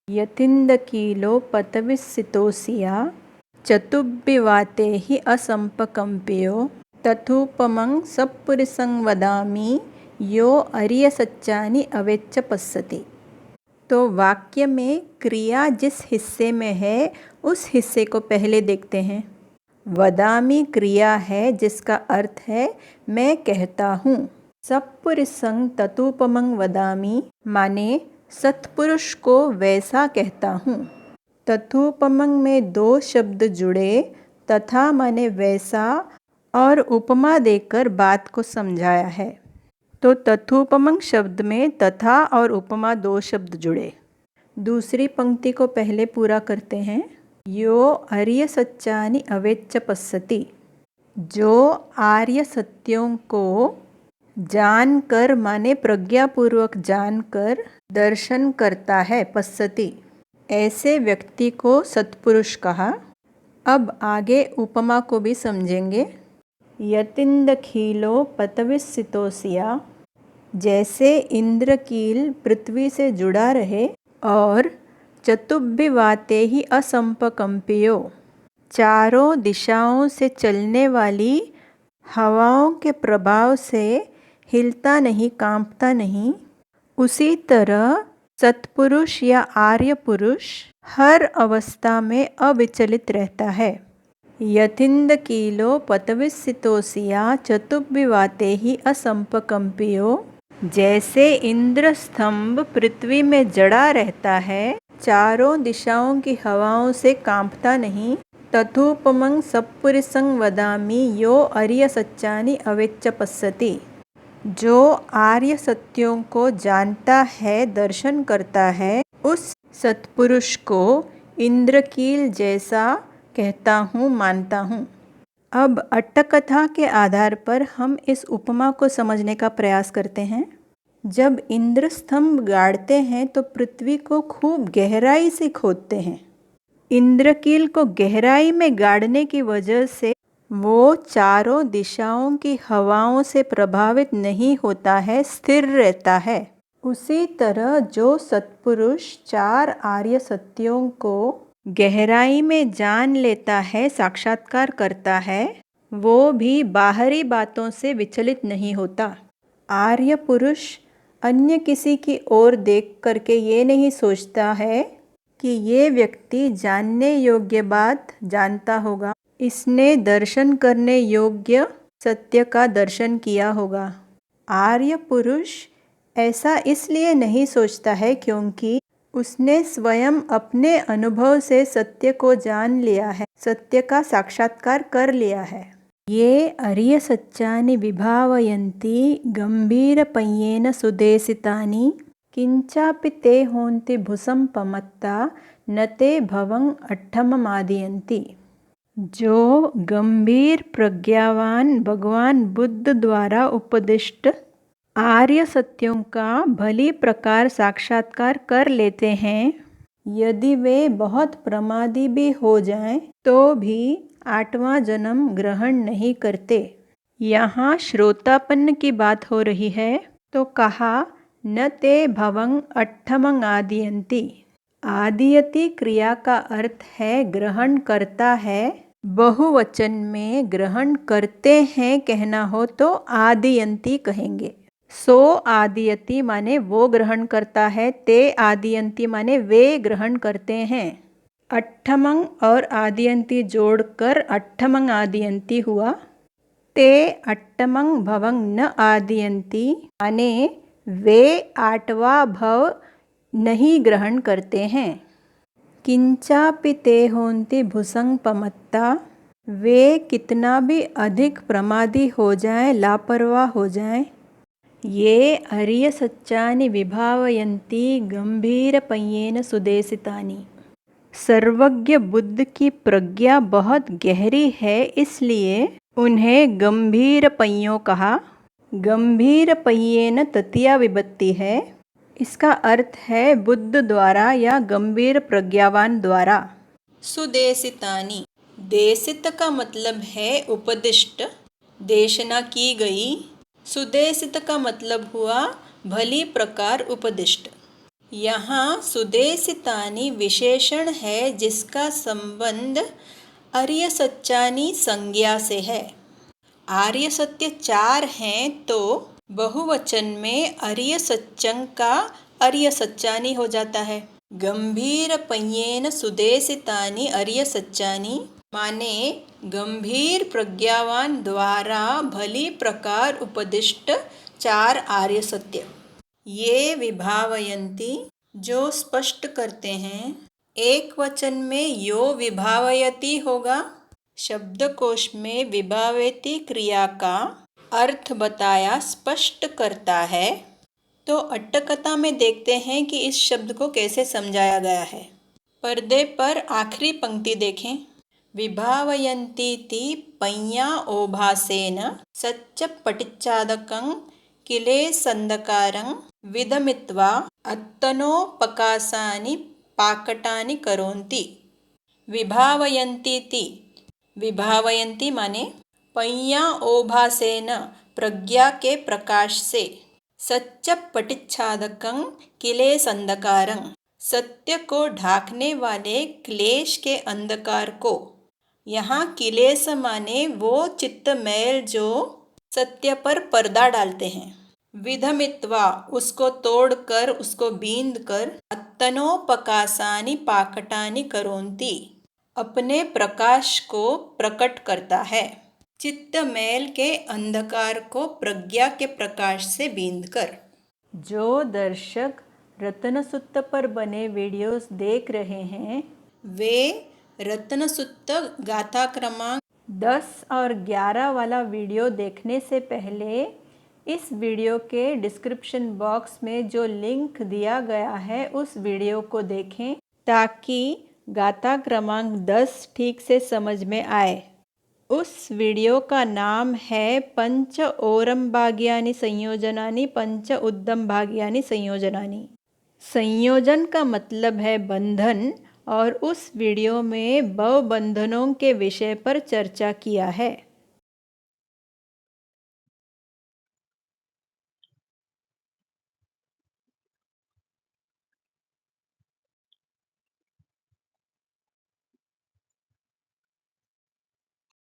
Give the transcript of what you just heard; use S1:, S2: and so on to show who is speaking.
S1: यतिन्दकीलो पतविस्सितोऽसिया चतुब्बिवाते हि असम्पकम्प्यो तथूपमं सत्पुरुषं वदामि यो अर्यसच्चानि अवेच्च पश्यति। तो वाक्य में क्रिया जिस हिस्से में है उस हिस्से को पहले देखते हैं। वदामि क्रिया है जिसका अर्थ है मैं कहता हूँ। सत्पुरुषं तथूपमं वदामि माने सत्पुरुष को वैसा कहता हूँ। तथूपमं में दो शब्द जुड़े, तथा माने वैसा और उपमा देकर बात को समझाया है। तो तथूपमं शब्द में तथा और उपमा दो शब्द जुड़े। दूसरी पंक्ति को पहले पूरा करते हैं। यो आर्य सच्चानि अवेच्च पश्यति, जो आर्य सत्यों को जानकर माने प्रज्ञापूर्वक जानकर दर्शन करता है, पश्यति, ऐसे व्यक्ति को सत्पुरुष कहा। अब आगे उपमा को भी समझेंगे। यतिन्दकीलो पतविस्सितोऽसिया, जैसे इंद्रकील पृथ्वी से जुड़ा रहे और चतुब्बिवाते ही असंपकम्प्यो, चारों दिशाओं से चलने वाली हवाओं के प्रभाव से हिलता नहीं, कांपता नहीं, उसी तरह सत्पुरुष या आर्य पुरुष हर अवस्था में अविचलित रहता है। यतिन्दकीलो पतविस्सितोऽसिया चतुब्बिवाते ही असंपकम्प्यो, जैसे इंद्र स्तंभ पृथ्वी में जड़ा रहता है, चारों दिशाओं की हवाओं से कांपता नहीं। तथूपमं सत्पुरुषं वदामि यो आर्य सच्चानि अवेच्च पश्यति, जो आर्य सत्यों को जानता है, दर्शन करता है, उस सत्पुरुष को इंद्रकील जैसा कहता हूँ, मानता हूँ। अब अट्टकथा के आधार पर हम इस उपमा को समझने का प्रयास करते हैं। जब इंद्र स्तंभ गाड़ते हैं तो पृथ्वी को खूब गहराई से खोदते हैं। इंद्रकील को गहराई में गाड़ने की वजह से वो चारों दिशाओं की हवाओं से प्रभावित नहीं होता है, स्थिर रहता है। उसी तरह जो सत्पुरुष चार आर्य सत्यों को गहराई में जान लेता है, साक्षात्कार करता है, वो भी बाहरी बातों से विचलित नहीं होता। आर्य पुरुष अन्य किसी की ओर देख करके ये नहीं सोचता है कि ये व्यक्ति जानने योग्य बात जानता होगा, इसने दर्शन करने योग्य सत्य का दर्शन किया होगा। आर्य पुरुष ऐसा इसलिए नहीं सोचता है क्योंकि उसने स्वयं अपने अनुभव से सत्य को जान लिया है, सत्य का साक्षात्कार कर लिया है। ये आर्य सच्चानि विभावयन्ति गंभीरपय्येन सुदेशितानि, किंचापि ते होन्ति भुसंपमत्ता न ते भवं अट्ठममादयन्ति। जो गंभीर प्रज्ञावान भगवान बुद्ध द्वारा उपदिष्ट आर्य सत्यों का भली प्रकार साक्षात्कार कर लेते हैं, यदि वे बहुत प्रमादी भी हो जाएं, तो भी आठवां जन्म ग्रहण नहीं करते। यहाँ श्रोतापन्न की बात हो रही है, तो कहा न ते भवं अट्ठमं आदयन्ति। आदयति क्रिया का अर्थ है ग्रहण करता है। बहुवचन में ग्रहण करते हैं कहना हो तो आदयन्ति कहेंगे। सो आदयति माने वो ग्रहण करता है, ते आदयन्ति माने वे ग्रहण करते हैं। अट्ठमं और आदयन्ति जोड़कर अट्ठमं आदयन्ति हुआ। ते अट्ठमं भवं न आदयन्ति माने वे आठवां भव नहीं ग्रहण करते हैं। किंचापि ते होन्ति भुसंपमत्ता, वे कितना भी अधिक प्रमादी हो जाएं, लापरवाह हो जाएं। ये आर्य सच्चानि विभावयन्ति गंभीरपय्येन सुदेशितानि, सर्वज्ञ बुद्ध की प्रज्ञा बहुत गहरी है, इसलिए उन्हें गंभीर पय्यों कहा। गंभीर पय्येन तृतीया विभक्ति है। इसका अर्थ है बुद्ध द्वारा या गंभीर प्रज्ञावान द्वारा। सुदेशितानि, देशित का मतलब है उपदिष्ट, देशना की गई। सुदेशित का मतलब हुआ भली प्रकार उपदिष्ट। यहाँ सुदेशितानि विशेषण है जिसका संबंध आर्य सच्चानी संज्ञा से है। आर्य सत्य 4 हैं तो बहुवचन में आर्य सच्चंग का आर्य सच्चानी हो जाता है। गंभीर पय्येन सुदेशितानि आर्य सच्चानी माने गंभीर प्रज्ञावान द्वारा भली प्रकार उपदिष्ट 4 आर्य सत्य। ये विभावयन्ति जो स्पष्ट करते हैं। एक वचन में यो विभावयति होगा। शब्दकोश में विभावयति क्रिया का अर्थ बताया स्पष्ट करता है। तो अट्टकथा में देखते हैं कि इस शब्द को कैसे समझाया गया है। पर्दे पर आखिरी पंक्ति देखें। विभावयन्तीति पय्या ओभासेन सच्च पटिच्चादकं किलेसंदकारं विदमित्वा अत्तनोपकासानि पाकटानि करोन्ति। विभावयन्तीति विभावयन्ति माने पय्या ओभासेन प्रज्ञा के प्रकाश से, सच्च पटिच्छादकं क्लेश अंधकारं सत्य को ढाकने वाले क्लेश के अंधकार को। यहाँ क्लेश माने वो चित्त मैल जो सत्य पर पर्दा डालते हैं। विधमित्वा उसको तोड़कर उसको बींद कर, अत्तनोपकासानि पाकटानि करोन्ति अपने प्रकाश को प्रकट करता है। चित्त मैल के अंधकार को प्रज्ञा के प्रकाश से बींदकर। जो दर्शक रत्नसुत्त पर बने वीडियोस देख रहे हैं वे रत्नसुत्त गाथा क्रमांक 10 और 11 वाला वीडियो देखने से पहले इस वीडियो के डिस्क्रिप्शन बॉक्स में जो लिंक दिया गया है उस वीडियो को देखें ताकि गाथा क्रमांक 10 ठीक से समझ में आए। उस वीडियो का नाम है पंच ओरम भाग्यानि संयोजनानि पंच उद्दम भाग्यानि संयोजनानि। संयोजन का मतलब है बंधन और उस वीडियो में 2 बंधनों के विषय पर चर्चा किया है।